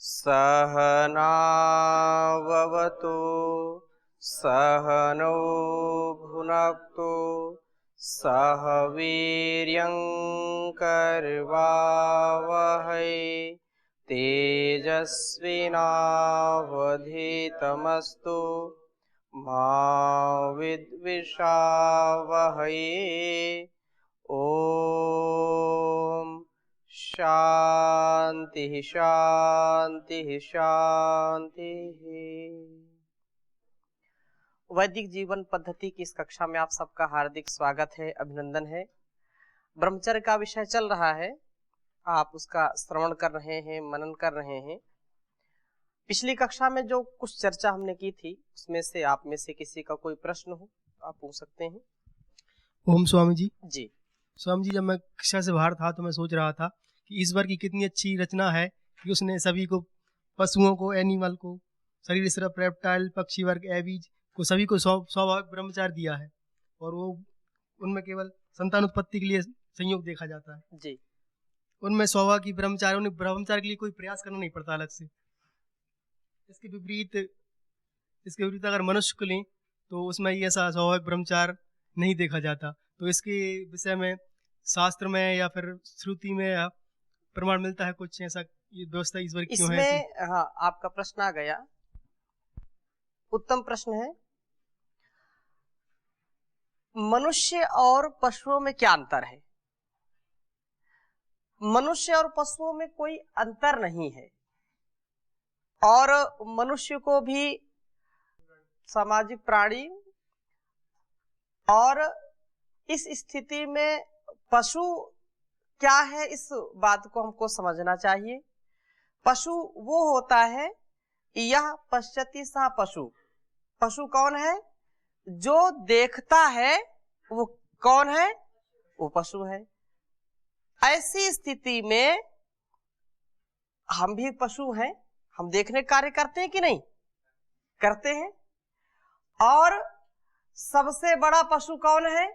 सहनाववतु सहनौ भुनक्तु सह वीर्यं करवावहै तेजस्विनावधीतमस्तु मा विद्विषावहै। ओम शांति शांति शांति। वैदिक जीवन पद्धति की इस कक्षा में आप सबका हार्दिक स्वागत है, अभिनंदन है। ब्रह्मचर्य का विषय चल रहा है, आप उसका श्रवण कर रहे हैं, मनन कर रहे हैं। पिछली कक्षा में जो कुछ चर्चा हमने की थी उसमें से आप में से किसी का कोई प्रश्न हो आप पूछ सकते हैं। ओम स्वामी जी। जी स्वामी जी, जब मैं कक्षा से बाहर था तो मैं सोच रहा था कि ईश्वर की कितनी अच्छी रचना है कि उसने सभी को, पशुओं को, एनिमल को, सरीसृप, रेप्टाइल, पक्षी वर्ग, एबीज को, सभी को स्वाभाविक ब्रह्मचार्य दिया है और वो उनमें केवल संतान उत्पत्ति के लिए संयोग देखा जाता है। जी, उनमें स्वाभाविक ब्रह्मचार्य, उन्हें ब्रह्मचार्य के लिए कोई प्रयास करना नहीं पड़ता अलग से। इसके विपरीत अगर मनुष्य को लें तो उसमें ये ऐसा स्वाभाविक ब्रह्मचार्य नहीं देखा जाता। तो इसके विषय में शास्त्र में या फिर श्रुति में प्रमाण मिलता है कुछ ऐसा, ये व्यवस्था ईश्वर की क्यों है ऐसी? हाँ, आपका प्रश्न आ गया, उत्तम प्रश्न है। मनुष्य और पशुओं में क्या अंतर है? मनुष्य और पशुओं में कोई अंतर नहीं है और मनुष्य को भी सामाजिक प्राणी, और इस स्थिति में पशु क्या है इस बात को हमको समझना चाहिए। पशु वो होता है, यह पश्यति सा पशु। पशु कौन है? जो देखता है वो कौन है? वो पशु है। ऐसी स्थिति में हम भी पशु हैं, हम देखने कार्य करते हैं कि नहीं करते हैं। और सबसे बड़ा पशु कौन है?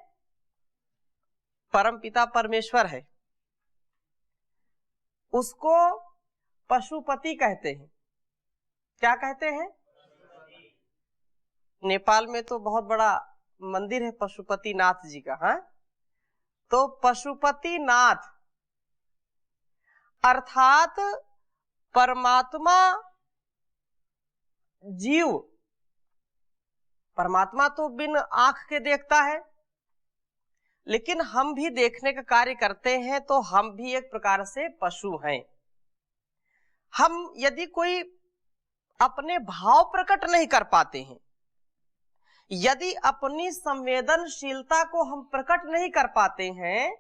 परमपिता परमेश्वर है, उसको पशुपति कहते हैं। क्या कहते हैं? नेपाल में तो बहुत बड़ा मंदिर है पशुपति नाथ जी का। हाँ, तो पशुपति नाथ अर्थात परमात्मा जीव, परमात्मा तो बिन आंख के देखता है, लेकिन हम भी देखने का कार्य करते हैं, तो हम भी एक प्रकार से पशु हैं। हम यदि कोई अपने भाव प्रकट नहीं कर पाते हैं, यदि अपनी संवेदनशीलता को हम प्रकट नहीं कर पाते हैं,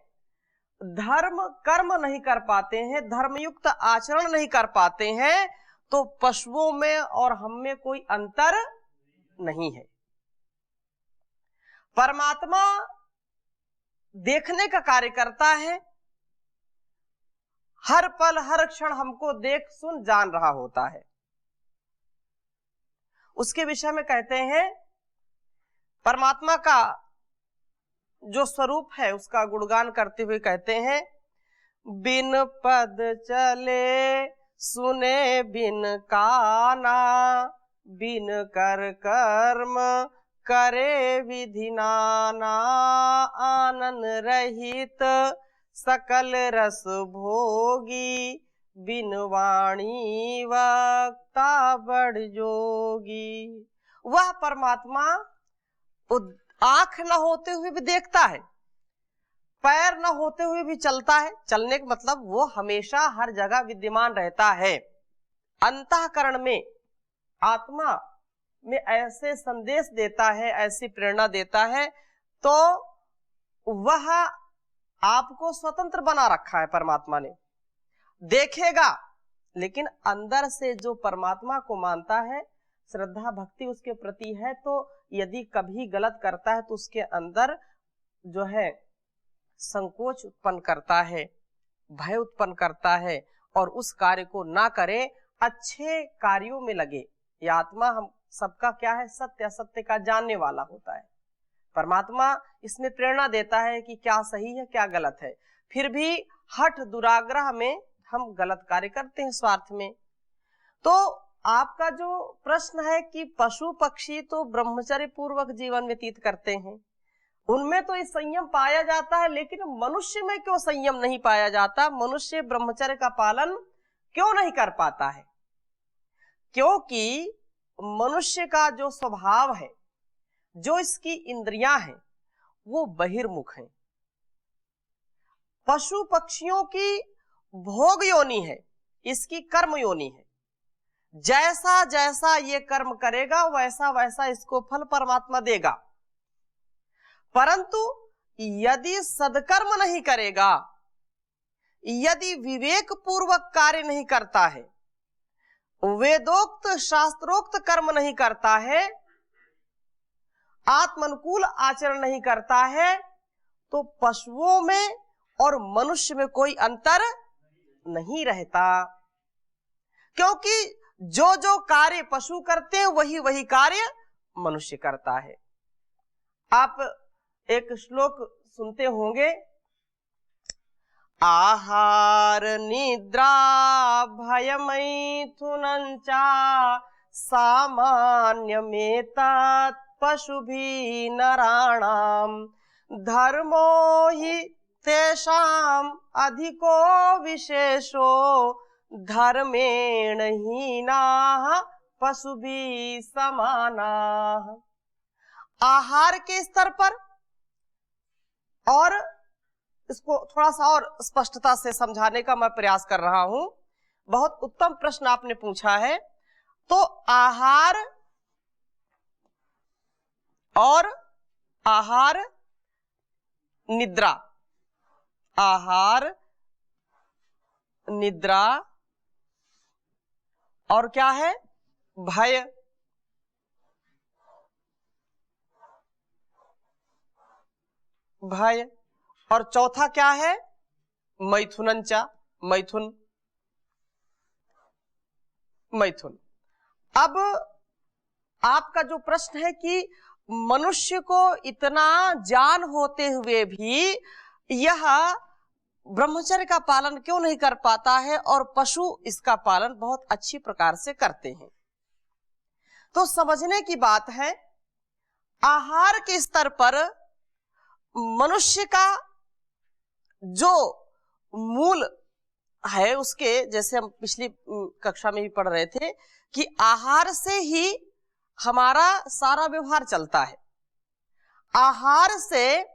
धर्म कर्म नहीं कर पाते हैं, धर्मयुक्त आचरण नहीं कर पाते हैं, तो पशुओं में और हम में कोई अंतर नहीं है। परमात्मा देखने का कार्य करता है, हर पल हर क्षण हमको देख सुन जान रहा होता है। उसके विषय में कहते हैं, परमात्मा का जो स्वरूप है उसका गुणगान करते हुए कहते हैं, बिन पद चले सुने बिन काना, बिन कर कर्म करे विधि नाना, आनंद रहित सकल रस भोगी, बिन वाणी वक्ता बड़ जोगी। वह परमात्मा आंख न होते हुए भी देखता है, पैर न होते हुए भी चलता है। चलने का मतलब वो हमेशा हर जगह विद्यमान रहता है। अंतःकरण में, आत्मा में ऐसे संदेश देता है, ऐसी प्रेरणा देता है, तो वह आपको स्वतंत्र बना रखा है परमात्मा ने। देखेगा, लेकिन अंदर से जो परमात्मा को मानता है, श्रद्धा भक्ति उसके प्रति है, तो यदि कभी गलत करता है तो उसके अंदर जो है संकोच उत्पन्न करता है, भय उत्पन्न करता है, और उस कार्य को ना करे, अच्छे कार्यों में लगे। ये आत्मा हम सबका क्या है? सत्य असत्य का जानने वाला होता है। परमात्मा इसमें प्रेरणा देता है कि क्या सही है क्या गलत है। फिर भी हठ दुराग्रह में हम गलत कार्य करते हैं, स्वार्थ में। तो आपका जो प्रश्न है कि पशु पक्षी तो ब्रह्मचर्य पूर्वक जीवन व्यतीत करते हैं, उनमें तो ये संयम पाया जाता है, लेकिन मनुष्य में क्यों संयम नहीं पाया जाता? मनुष्य ब्रह्मचर्य का पालन क्यों नहीं कर पाता है? क्योंकि मनुष्य का जो स्वभाव है, जो इसकी इंद्रियां हैं, वो बहिर्मुख हैं। पशु पक्षियों की भोग योनि है, इसकी कर्म योनि है। जैसा जैसा ये कर्म करेगा वैसा वैसा इसको फल परमात्मा देगा। परंतु यदि सदकर्म नहीं करेगा, यदि विवेक पूर्वक कार्य नहीं करता है, वेदोक्त शास्त्रोक्त कर्म नहीं करता है, आत्मानुकूल आचरण नहीं करता है, तो पशुओं में और मनुष्य में कोई अंतर नहीं रहता। क्योंकि जो जो कार्य पशु करते हैं वही वही कार्य मनुष्य करता है। आप एक श्लोक सुनते होंगे, आहार निद्रा भयमैथुनञ्च सामान्यमेतत् पशुभिः नराणाम् धर्मो हि तेषाम् अधिको विशेषो धर्मेण हीनाः पशुभिः समानाः। आहार के स्तर पर, और इसको थोड़ा सा और स्पष्टता से समझाने का मैं प्रयास कर रहा हूं। बहुत उत्तम प्रश्न आपने पूछा है। तो आहार और आहार निद्रा, आहार निद्रा और क्या है? भय। भय। और चौथा क्या है? मैथुनंचा, मैथुन। मैथुन। अब आपका जो प्रश्न है कि मनुष्य को इतना ज्ञान होते हुए भी यह ब्रह्मचर्य का पालन क्यों नहीं कर पाता है, और पशु इसका पालन बहुत अच्छी प्रकार से करते हैं। तो समझने की बात है, आहार के स्तर पर मनुष्य का जो मूल है, उसके जैसे हम पिछली कक्षा में भी पढ़ रहे थे कि आहार से ही हमारा सारा व्यवहार चलता है, आहार से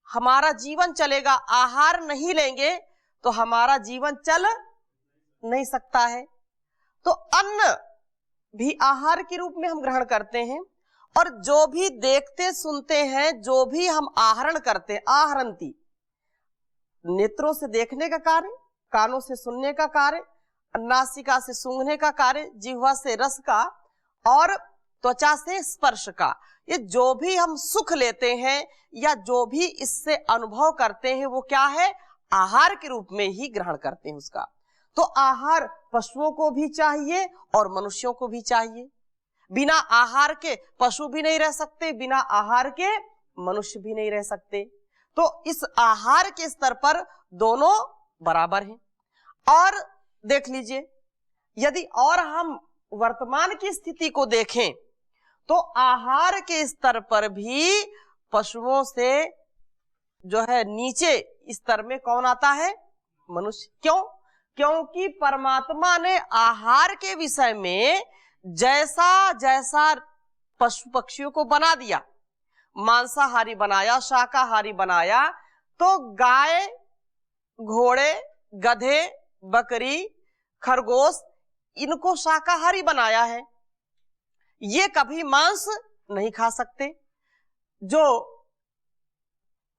हमारा जीवन चलेगा। आहार नहीं लेंगे तो हमारा जीवन चल नहीं सकता है। तो अन्न भी आहार के रूप में हम ग्रहण करते हैं, और जो भी देखते सुनते हैं, जो भी हम आहरण करते हैं, आहरंती, नेत्रों से देखने का कार्य, कानों से सुनने का कार्य, नासिका से सूंघने का कार्य, जिह्वा से रस का, और त्वचा से स्पर्श का, ये जो भी हम सुख लेते हैं या जो भी इससे अनुभव करते हैं, वो क्या है? आहार के रूप में ही ग्रहण करते हैं उसका। तो आहार पशुओं को भी चाहिए और मनुष्यों को भी चाहिए। बिना आहार के पशु भी नहीं रह सकते, बिना आहार के मनुष्य भी नहीं रह सकते। तो इस आहार के स्तर पर दोनों बराबर हैं। और देख लीजिए, यदि और हम वर्तमान की स्थिति को देखें तो आहार के स्तर पर भी पशुओं से जो है नीचे स्तर में कौन आता है? मनुष्य। क्यों? क्योंकि परमात्मा ने आहार के विषय में जैसा जैसा पशु पक्षियों को बना दिया, मांसाहारी बनाया, शाकाहारी बनाया, तो गाय, घोड़े, गधे, बकरी, खरगोश, इनको शाकाहारी बनाया है। ये कभी मांस नहीं खा सकते। जो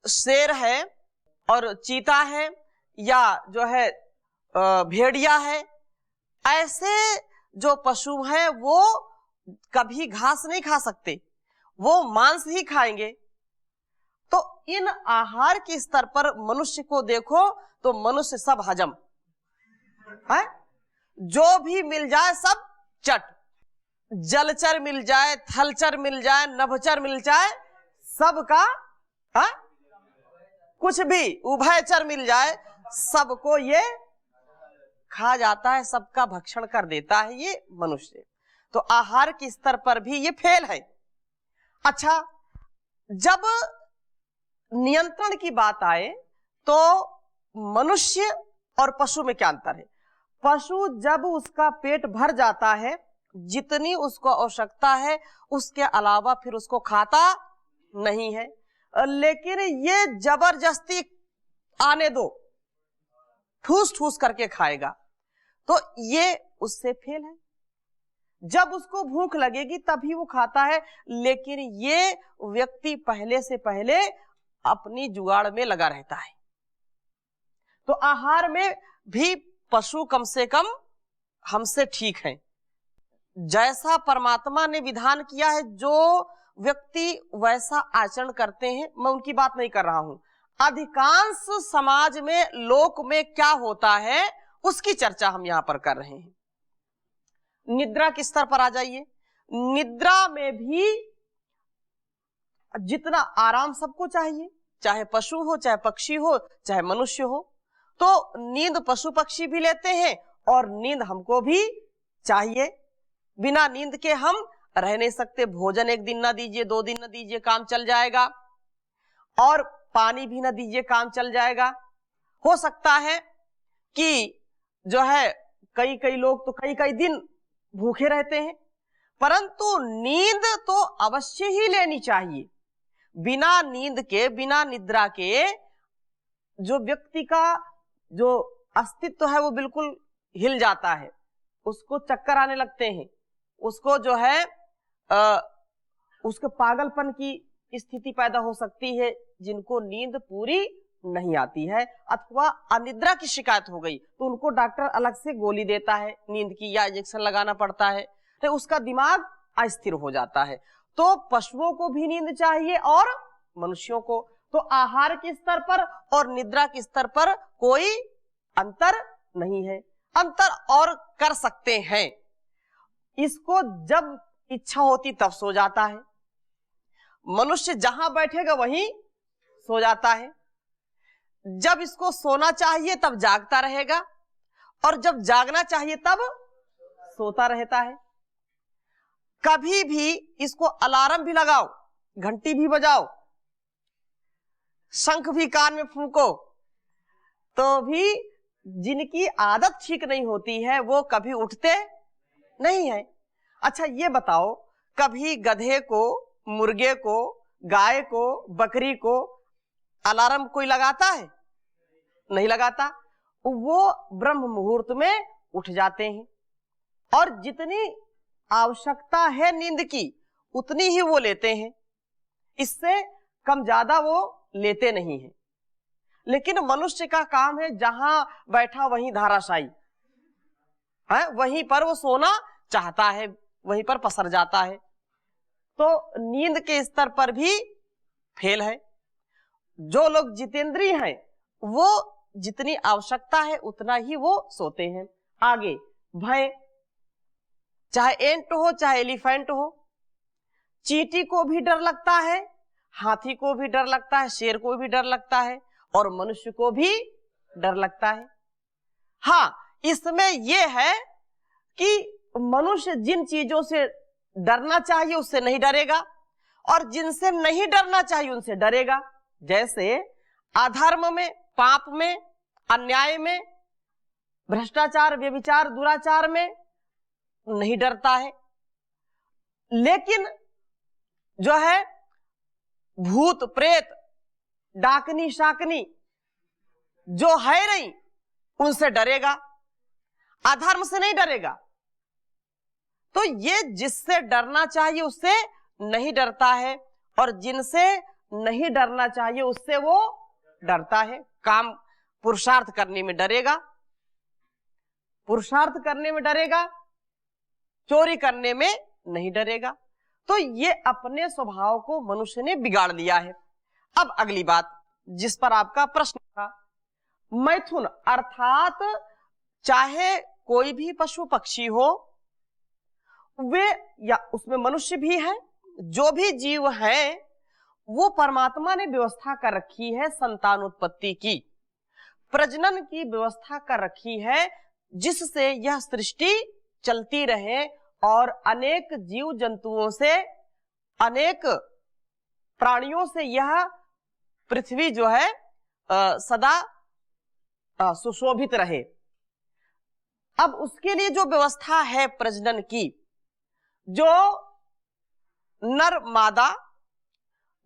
शेर है और चीता है या जो है भेड़िया है, ऐसे जो पशु हैं वो कभी घास नहीं खा सकते, वो मांस ही खाएंगे। तो इन आहार के स्तर पर मनुष्य को देखो तो मनुष्य सब हजम है, जो भी मिल जाए सब चट, जलचर मिल जाए, थलचर मिल जाए, नभचर मिल जाए, सबका कुछ भी उभयचर मिल जाए, सबको ये खा जाता है, सबका भक्षण कर देता है ये मनुष्य। तो आहार के स्तर पर भी ये फेल है। अच्छा, जब नियंत्रण की बात आए तो मनुष्य और पशु में क्या अंतर है? पशु जब उसका पेट भर जाता है, जितनी उसको आवश्यकता है उसके अलावा फिर उसको खाता नहीं है, लेकिन ये जबरदस्ती आने दो, ठूस ठूस करके खाएगा, तो ये उससे फेल है। जब उसको भूख लगेगी तभी वो खाता है, लेकिन ये व्यक्ति पहले से पहले अपनी जुगाड़ में लगा रहता है। तो आहार में भी पशु कम से कम हमसे ठीक है। जैसा परमात्मा ने विधान किया है, जो व्यक्ति वैसा आचरण करते हैं, मैं उनकी बात नहीं कर रहा हूं। अधिकांश समाज में, लोक में क्या होता है उसकी चर्चा हम यहां पर कर रहे हैं। निद्रा के स्तर पर आ जाइए। निद्रा में भी जितना आराम सबको चाहिए, चाहे पशु हो, चाहे पक्षी हो, चाहे मनुष्य हो, तो नींद पशु पक्षी भी लेते हैं और नींद हमको भी चाहिए। बिना नींद के हम रह नहीं सकते। भोजन एक दिन ना दीजिए, 2 दिन ना दीजिए, काम चल जाएगा, और पानी भी ना दीजिए, काम चल जाएगा। हो सकता है कि जो है कई लोग तो कई दिन भूखे रहते हैं, परंतु नींद तो अवश्य ही लेनी चाहिए। बिना नींद के, बिना निद्रा के जो व्यक्ति का जो अस्तित्व है वो बिल्कुल हिल जाता है, उसको चक्कर आने लगते हैं, उसको जो है उसके पागलपन की स्थिति पैदा हो सकती है। जिनको नींद पूरी नहीं आती है अथवा अनिद्रा की शिकायत हो गई तो उनको डॉक्टर अलग से गोली देता है नींद की, या इंजेक्शन लगाना पड़ता है, तो उसका दिमाग अस्थिर हो जाता है। तो पशुओं को भी नींद चाहिए और मनुष्यों को। तो आहार के स्तर पर और निद्रा के स्तर पर कोई अंतर नहीं है। अंतर और कर सकते हैं, इसको जब इच्छा होती तब सो जाता है। मनुष्य जहां बैठेगा वहीं सो जाता है। जब इसको सोना चाहिए तब जागता रहेगा, और जब जागना चाहिए तब सोता रहता है। कभी भी इसको अलार्म भी लगाओ, घंटी भी बजाओ, शंख भी कान में फूंको, तो भी जिनकी आदत ठीक नहीं होती है वो कभी उठते नहीं है। अच्छा ये बताओ, कभी गधे को, मुर्गे को, गाय को, बकरी को अलार्म कोई लगाता है? नहीं लगाता। वो ब्रह्म मुहूर्त में उठ जाते हैं, और जितनी आवश्यकता है नींद की उतनी ही वो लेते हैं, इससे कम ज्यादा वो लेते नहीं हैं। लेकिन मनुष्य का काम है जहां बैठा वहीं धाराशायी है, वहीं पर वो सोना चाहता है, वहीं पर पसर जाता है। तो नींद के स्तर पर भी फेल है। जो लोग जितेंद्रिय हैं वो जितनी आवश्यकता है उतना ही वो सोते हैं। आगे भय, चाहे एंट हो चाहे एलिफेंट हो, चींटी को भी डर लगता है, हाथी को भी डर लगता है, शेर को भी डर लगता है, और मनुष्य को भी डर लगता है। हाँ, इसमें यह है कि मनुष्य जिन चीजों से डरना चाहिए उससे नहीं डरेगा, और जिनसे नहीं डरना चाहिए उनसे डरेगा। जैसे अधर्म में, पाप में, अन्याय में, भ्रष्टाचार, व्यभिचार, दुराचार में नहीं डरता है, लेकिन जो है भूत प्रेत, डाकनी शाकनी जो है नहीं उनसे डरेगा, अधर्म से नहीं डरेगा। तो ये जिससे डरना चाहिए उससे नहीं डरता है, और जिनसे नहीं डरना चाहिए उससे वो डरता है। काम पुरुषार्थ करने में डरेगा, पुरुषार्थ करने में डरेगा, चोरी करने में नहीं डरेगा। तो ये अपने स्वभाव को मनुष्य ने बिगाड़ लिया है। अब अगली बात जिस पर आपका प्रश्न था, मैथुन अर्थात चाहे कोई भी पशु पक्षी हो, वे या उसमें मनुष्य भी है, जो भी जीव है वो परमात्मा ने व्यवस्था कर रखी है संतानोत्पत्ति की, प्रजनन की व्यवस्था कर रखी है। जिससे यह सृष्टि चलती रहे और अनेक जीव जंतुओं से, अनेक प्राणियों से यह पृथ्वी जो है सदा सुशोभित रहे। अब उसके लिए जो व्यवस्था है प्रजनन की, जो नर मादा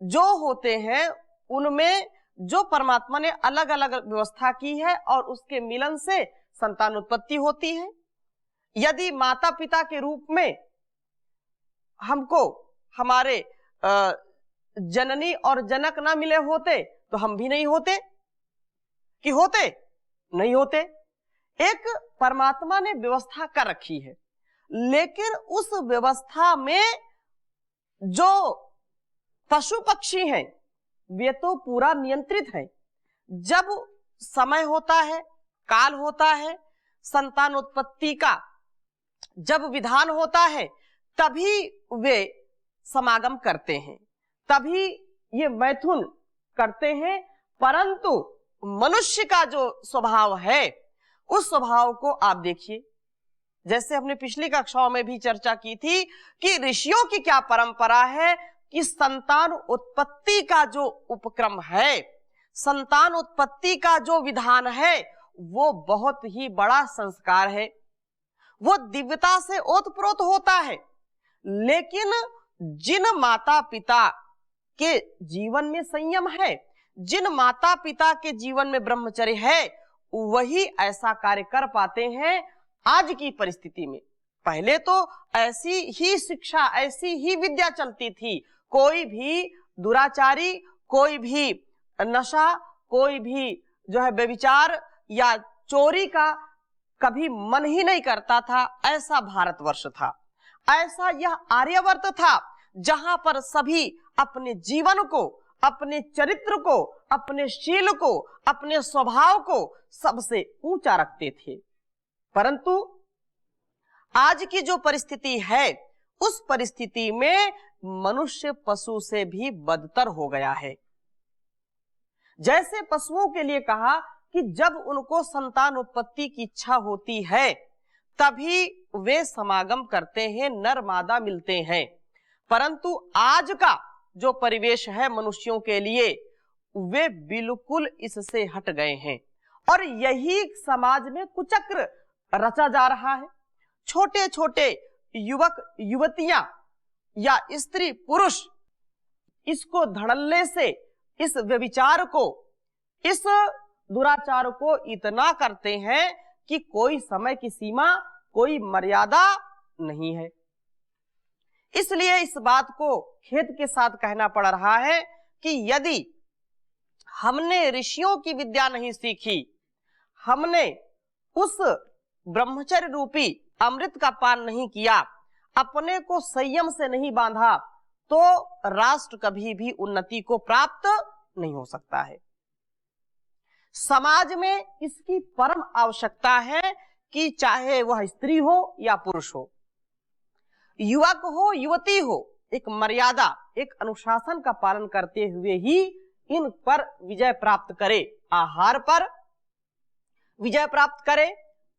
जो होते हैं उनमें जो परमात्मा ने अलग अलग व्यवस्था की है और उसके मिलन से संतान उत्पत्ति होती है। यदि माता पिता के रूप में हमको हमारे जननी और जनक ना मिले होते तो हम भी नहीं होते, कि होते नहीं होते। एक परमात्मा ने व्यवस्था कर रखी है, लेकिन उस व्यवस्था में जो पशु पक्षी हैं वे तो पूरा नियंत्रित हैं। जब समय होता है, काल होता है, संतान उत्पत्ति का जब विधान होता है, तभी वे समागम करते हैं, तभी ये मैथुन करते हैं। परंतु मनुष्य का जो स्वभाव है उस स्वभाव को आप देखिए, जैसे हमने पिछली कक्षाओं में भी चर्चा की थी कि ऋषियों की क्या परंपरा है कि संतान उत्पत्ति का जो उपक्रम है, संतान उत्पत्ति का जो विधान है, वो बहुत ही बड़ा संस्कार है, वो दिव्यता से ओतप्रोत होता है। लेकिन जिन माता पिता के जीवन में संयम है, जिन माता पिता के जीवन में ब्रह्मचर्य है, वही ऐसा कार्य कर पाते हैं आज की परिस्थिति में। पहले तो ऐसी ही शिक्षा, ऐसी ही विद्या चलती थी। कोई भी दुराचारी, कोई भी नशा, कोई भी जो है व्यभिचार या चोरी का कभी मन ही नहीं करता था। ऐसा भारतवर्ष था, ऐसा यह आर्यवर्त था, जहां पर सभी अपने जीवन को, अपने चरित्र को, अपने शील को, अपने स्वभाव को सबसे ऊंचा रखते थे। परंतु आज की जो परिस्थिति है, उस परिस्थिति में मनुष्य पशु से भी बदतर हो गया है। जैसे पशुओं के लिए कहा कि जब उनको संतान उत्पत्ति की इच्छा होती है तभी वे समागम करते हैं, नर मादा मिलते हैं। परंतु आज का जो परिवेश है मनुष्यों के लिए, वे बिल्कुल इससे हट गए हैं और यही समाज में कुचक्र रचा जा रहा है। छोटे छोटे युवक युवतियां या स्त्री पुरुष इसको धड़ल्ले से, इस व्यभिचार को, इस दुराचार को इतना करते हैं कि कोई समय की सीमा, कोई मर्यादा नहीं है। इसलिए इस बात को खेद के साथ कहना पड़ रहा है कि यदि हमने ऋषियों की विद्या नहीं सीखी, हमने उस ब्रह्मचर्य रूपी अमृत का पान नहीं किया, अपने को संयम से नहीं बांधा, तो राष्ट्र कभी भी उन्नति को प्राप्त नहीं हो सकता है। समाज में इसकी परम आवश्यकता है कि चाहे वह स्त्री हो या पुरुष हो, युवक हो युवती हो, एक मर्यादा, एक अनुशासन का पालन करते हुए ही इन पर विजय प्राप्त करे। आहार पर विजय प्राप्त करे,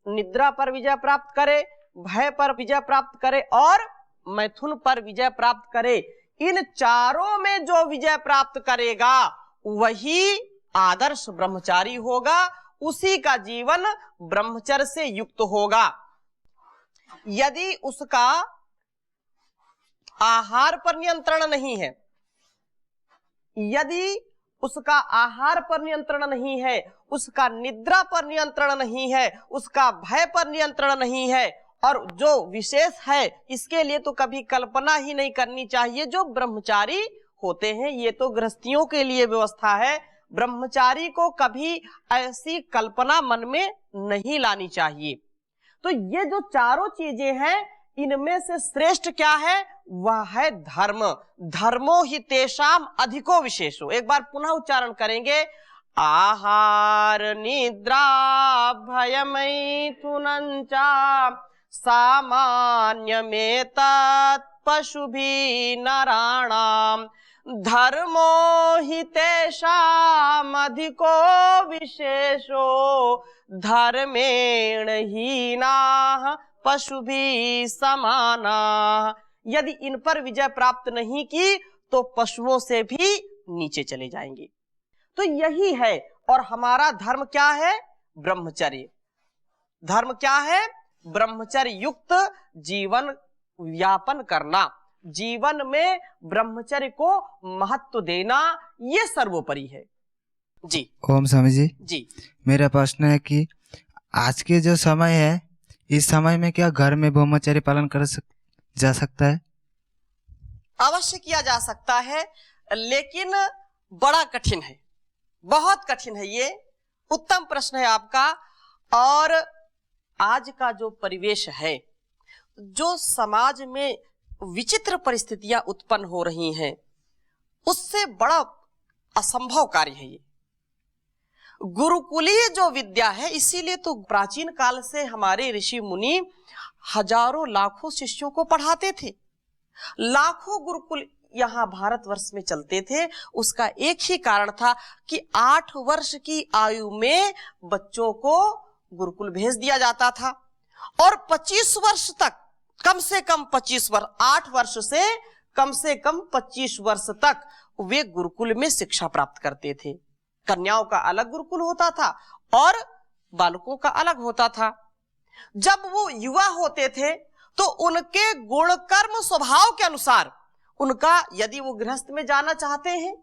निद्रा पर विजय प्राप्त करे, भय पर विजय प्राप्त करे और मैथुन पर विजय प्राप्त करे। इन चारों में जो विजय प्राप्त करेगा वही आदर्श ब्रह्मचारी होगा, उसी का जीवन ब्रह्मचर्य से युक्त होगा। यदि उसका आहार पर नियंत्रण नहीं है, यदि उसका आहार पर नियंत्रण नहीं है, उसका निद्रा पर नियंत्रण नहीं है, उसका भय पर नियंत्रण नहीं है, और जो विशेष है इसके लिए तो कभी कल्पना ही नहीं करनी चाहिए। जो ब्रह्मचारी होते हैं, ये तो गृहस्थियों के लिए व्यवस्था है, ब्रह्मचारी को कभी ऐसी कल्पना मन में नहीं लानी चाहिए। तो ये जो चारों चीजें हैं, इनमें से श्रेष्ठ क्या है? वह है धर्म। धर्मो हि तेषाम अधिको विशेषो। एक बार पुनः उच्चारण करेंगे, आहार निद्रा भयमैथुनञ्चा सामान्यमेतत् पशुभिः नराणां धर्मो हि तेषामधिको विशेषो धर्मेण हीनाः पशुभिः समानाः। यदि इन पर विजय प्राप्त नहीं की तो पशुओं से भी नीचे चले जाएंगे। तो यही है, और हमारा धर्म क्या है? ब्रह्मचर्य। धर्म क्या है? ब्रह्मचर्य युक्त जीवन व्यापन करना, जीवन में ब्रह्मचर्य को महत्व देना, ये सर्वोपरि है। जी ओम स्वामी जी, जी। मेरा प्रश्न है कि आज के जो समय है, इस समय में क्या घर में ब्रह्मचर्य पालन जा सकता है? अवश्य किया जा सकता है, लेकिन बड़ा कठिन है, बहुत कठिन है। ये उत्तम प्रश्न है आपका। और आज का जो परिवेश है, जो समाज में विचित्र परिस्थितियां उत्पन्न हो रही हैं, उससे बड़ा असंभव कार्य है ये। गुरुकुलीय जो विद्या है, इसीलिए तो प्राचीन काल से हमारे ऋषि मुनि हजारों लाखों शिष्यों को पढ़ाते थे। लाखों गुरुकुल यहाँ भारतवर्ष में चलते थे। उसका एक ही कारण था कि 8 वर्ष की आयु में बच्चों को गुरुकुल भेज दिया जाता था, और 25 वर्ष तक, कम से कम 25 वर्ष, 8 वर्ष से कम 25 वर्ष तक वे गुरुकुल में शिक्षा प्राप्त करते थे। कन्याओं का अलग गुरुकुल होता था और बालकों का अलग होता था। जब वो युवा होते थे तो उनके गुण कर्म स्वभाव के अनुसार उनका, यदि वो गृहस्थ में जाना चाहते हैं,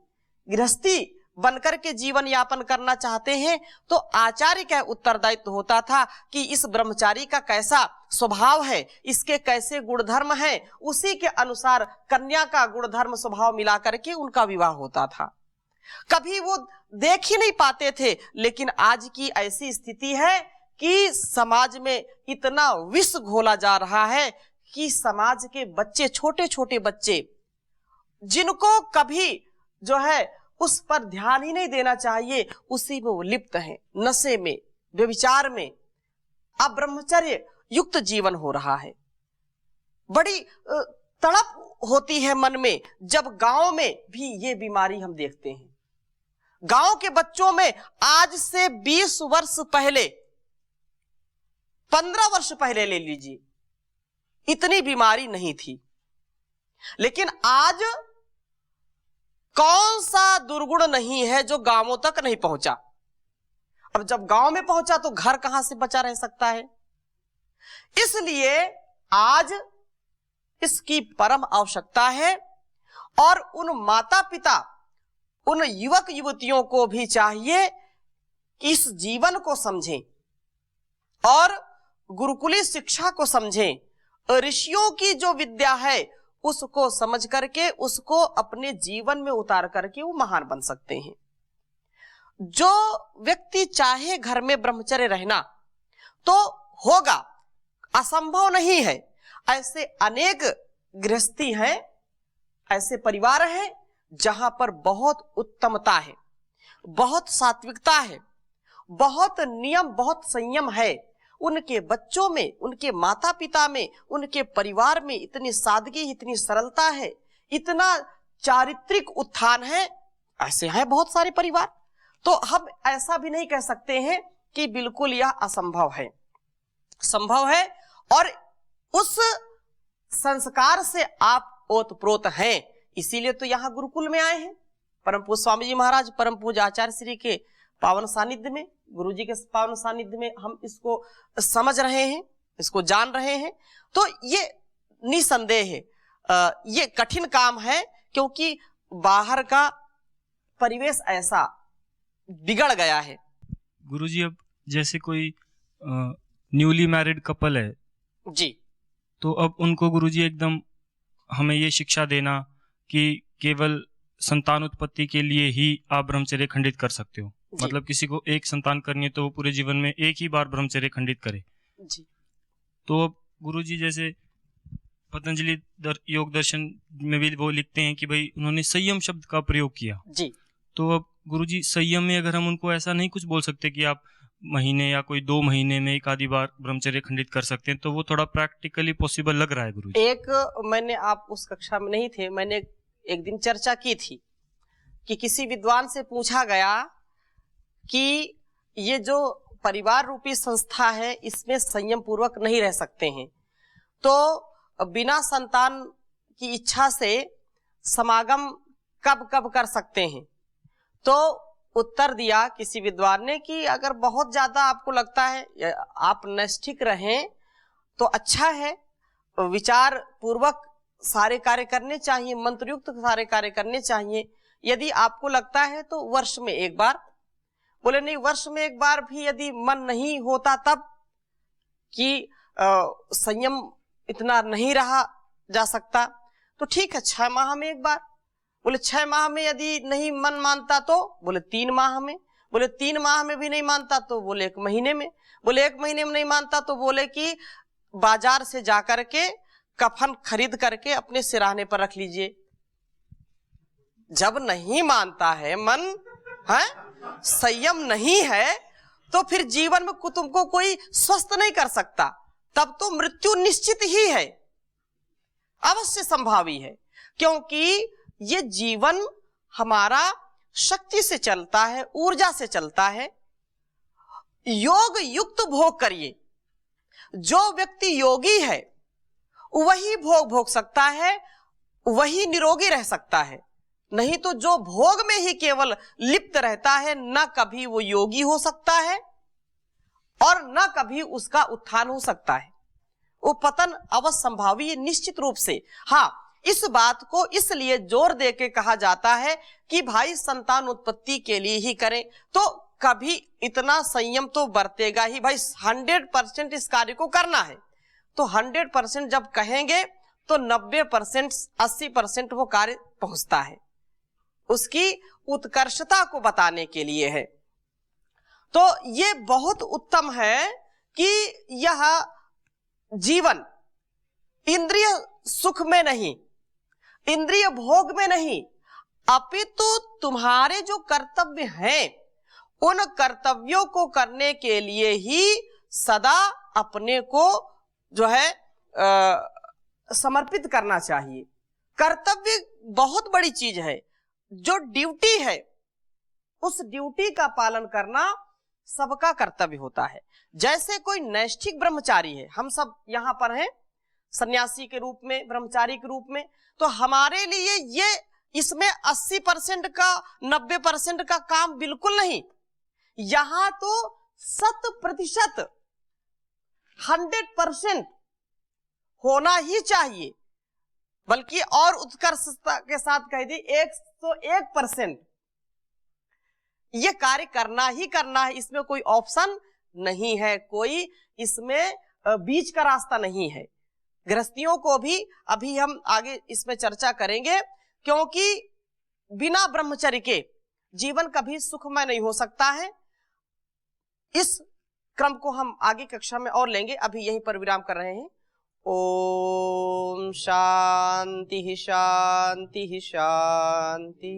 गृहस्थी बनकर के जीवन यापन करना चाहते हैं, तो आचार्य का उत्तरदायित्व होता था कि इस ब्रह्मचारी का कैसा स्वभाव है, इसके कैसे गुणधर्म है, उसी के अनुसार कन्या का गुणधर्म स्वभाव मिला करके उनका विवाह होता था। कभी वो देख ही नहीं पाते थे, लेकिन आज की ऐसी स्थिति है कि समाज में इतना विष घोला जा रहा है कि समाज के बच्चे, छोटे छोटे बच्चे, जिनको कभी जो है उस पर ध्यान ही नहीं देना चाहिए, उसी में वो लिप्त हैं, नशे में, व्यभिचार में। अब ब्रह्मचर्य युक्त जीवन हो रहा है। बड़ी तड़प होती है मन में जब गांव में भी ये बीमारी हम देखते हैं। गांव के बच्चों में आज से 20 वर्ष पहले, 15 वर्ष पहले ले लीजिए, इतनी बीमारी नहीं थी। लेकिन आज कौन सा दुर्गुण नहीं है जो गांवों तक नहीं पहुंचा। अब जब गांव में पहुंचा तो घर कहां से बचा रह सकता है। इसलिए आज इसकी परम आवश्यकता है, और उन माता पिता, उन युवक युवतियों को भी चाहिए कि इस जीवन को समझें और गुरुकुली शिक्षा को समझें। ऋषियों की जो विद्या है उसको समझ करके उसको अपने जीवन में उतार करके वो महान बन सकते हैं। जो व्यक्ति चाहे घर में ब्रह्मचर्य रहना तो होगा, असंभव नहीं है। ऐसे अनेक गृहस्थी हैं, ऐसे परिवार हैं जहां पर बहुत उत्तमता है, बहुत सात्विकता है, बहुत नियम, बहुत संयम है। उनके बच्चों में, उनके माता पिता में, उनके परिवार में इतनी सादगी, इतनी सरलता है, इतना चारित्रिक उत्थान है। ऐसे हैं बहुत सारे परिवार। तो हम ऐसा भी नहीं कह सकते हैं कि बिल्कुल यह असंभव है, संभव है। और उस संस्कार से आप ओतप्रोत हैं, इसीलिए तो यहाँ गुरुकुल में आए हैं। परम पूज्य स्वामी जी महाराज, परम पूज्य आचार्य श्री के पावन सानिध्य में, गुरु जी के पावन सानिध्य में हम इसको समझ रहे हैं, इसको जान रहे हैं। तो ये निसंदेह है, ये कठिन काम है, क्योंकि बाहर का परिवेश ऐसा बिगड़ गया है। गुरुजी, अब जैसे कोई न्यूली मैरिड कपल है जी, तो अब उनको गुरुजी एकदम हमें ये शिक्षा देना कि केवल संतान उत्पत्ति के लिए ही आप ब्रह्मचर्य खंडित कर सकते हो, मतलब किसी को एक संतान करनी है तो वो पूरे जीवन में एक ही बार ब्रह्मचर्य खंडित करे जी। तो अब गुरुजी जैसे पतंजलि योग दर्शन में भी वो लिखते हैं कि भाई उन्होंने संयम शब्द का प्रयोग किया जी। तो अब गुरुजी संयम में अगर हम उनको ऐसा नहीं कुछ बोल सकते कि आप महीने या कोई 2 महीने में एक आधी बार ब्रह्मचर्य खंडित कर सकते हैं, तो वो थोड़ा प्रैक्टिकली पॉसिबल लग रहा है गुरुजी। एक मैंने, आप उस कक्षा में नहीं थे, मैंने एक दिन चर्चा की थी कि किसी विद्वान से पूछा गया कि ये जो परिवार रूपी संस्था है इसमें संयम पूर्वक नहीं रह सकते हैं, तो बिना संतान की इच्छा से समागम कब कब कर सकते हैं। तो उत्तर दिया किसी विद्वान ने कि अगर बहुत ज्यादा आपको लगता है आप नैष्ठिक रहें तो अच्छा है, विचार पूर्वक सारे कार्य करने चाहिए, मंत्रयुक्त सारे कार्य करने चाहिए। यदि आपको लगता है तो वर्ष में एक बार। बोले नहीं, वर्ष में एक बार भी यदि मन नहीं होता तब कि संयम इतना नहीं रहा जा सकता तो ठीक है 6 माह में एक बार। बोले 6 माह में यदि नहीं मन मानता तो बोले 3 माह में। बोले 3 माह में भी नहीं मानता तो बोले 1 महीने में। बोले 1 महीने में नहीं मानता तो बोले कि बाजार से जाकर के कफन खरीद करके अपने सिराने पर रख लीजिए। जब नहीं मानता है मन है, संयम नहीं है, तो फिर जीवन में तुमको कोई स्वस्थ नहीं कर सकता, तब तो मृत्यु निश्चित ही है, अवश्य संभावी है। क्योंकि ये जीवन हमारा शक्ति से चलता है, ऊर्जा से चलता है। योग युक्त भोग करिए। जो व्यक्ति योगी है वही भोग भोग सकता है, वही निरोगी रह सकता है। नहीं तो जो भोग में ही केवल लिप्त रहता है, न कभी वो योगी हो सकता है और न कभी उसका उत्थान हो सकता है। वो पतन अवश्य संभावी है निश्चित रूप से। हाँ, इस बात को इसलिए जोर दे के कहा जाता है कि भाई संतान उत्पत्ति के लिए ही करें, तो कभी इतना संयम तो बरतेगा ही भाई। 100% इस कार्य को करना है तो 100% जब कहेंगे तो 90% 80% वो कार्य पहुंचता है, उसकी उत्कर्षता को बताने के लिए है। तो ये बहुत उत्तम है कि यह जीवन इंद्रिय सुख में नहीं, इंद्रिय भोग में नहीं, अपितु तुम्हारे जो कर्तव्य हैं उन कर्तव्यों को करने के लिए ही सदा अपने को जो है समर्पित करना चाहिए। कर्तव्य बहुत बड़ी चीज है। जो ड्यूटी है उस ड्यूटी का पालन करना सबका कर्तव्य होता है। जैसे कोई नैष्ठिक ब्रह्मचारी है, हम सब यहाँ पर हैं सन्यासी के रूप में, ब्रह्मचारी के रूप में, तो हमारे लिए ये इसमें 80% का 90% का काम बिल्कुल नहीं। यहां तो 100% 100% होना ही चाहिए, बल्कि और उत्कर्षता के साथ कह दी 101% ये कार्य करना ही करना है। इसमें कोई ऑप्शन नहीं है, कोई इसमें बीच का रास्ता नहीं है। गृहस्थियों को भी अभी हम आगे इसमें चर्चा करेंगे, क्योंकि बिना ब्रह्मचर्य के जीवन कभी सुखमय नहीं हो सकता है। इस क्रम को हम आगे कक्षा में और लेंगे, अभी यहीं पर विराम कर रहे हैं। ओम शांति शांति शांति।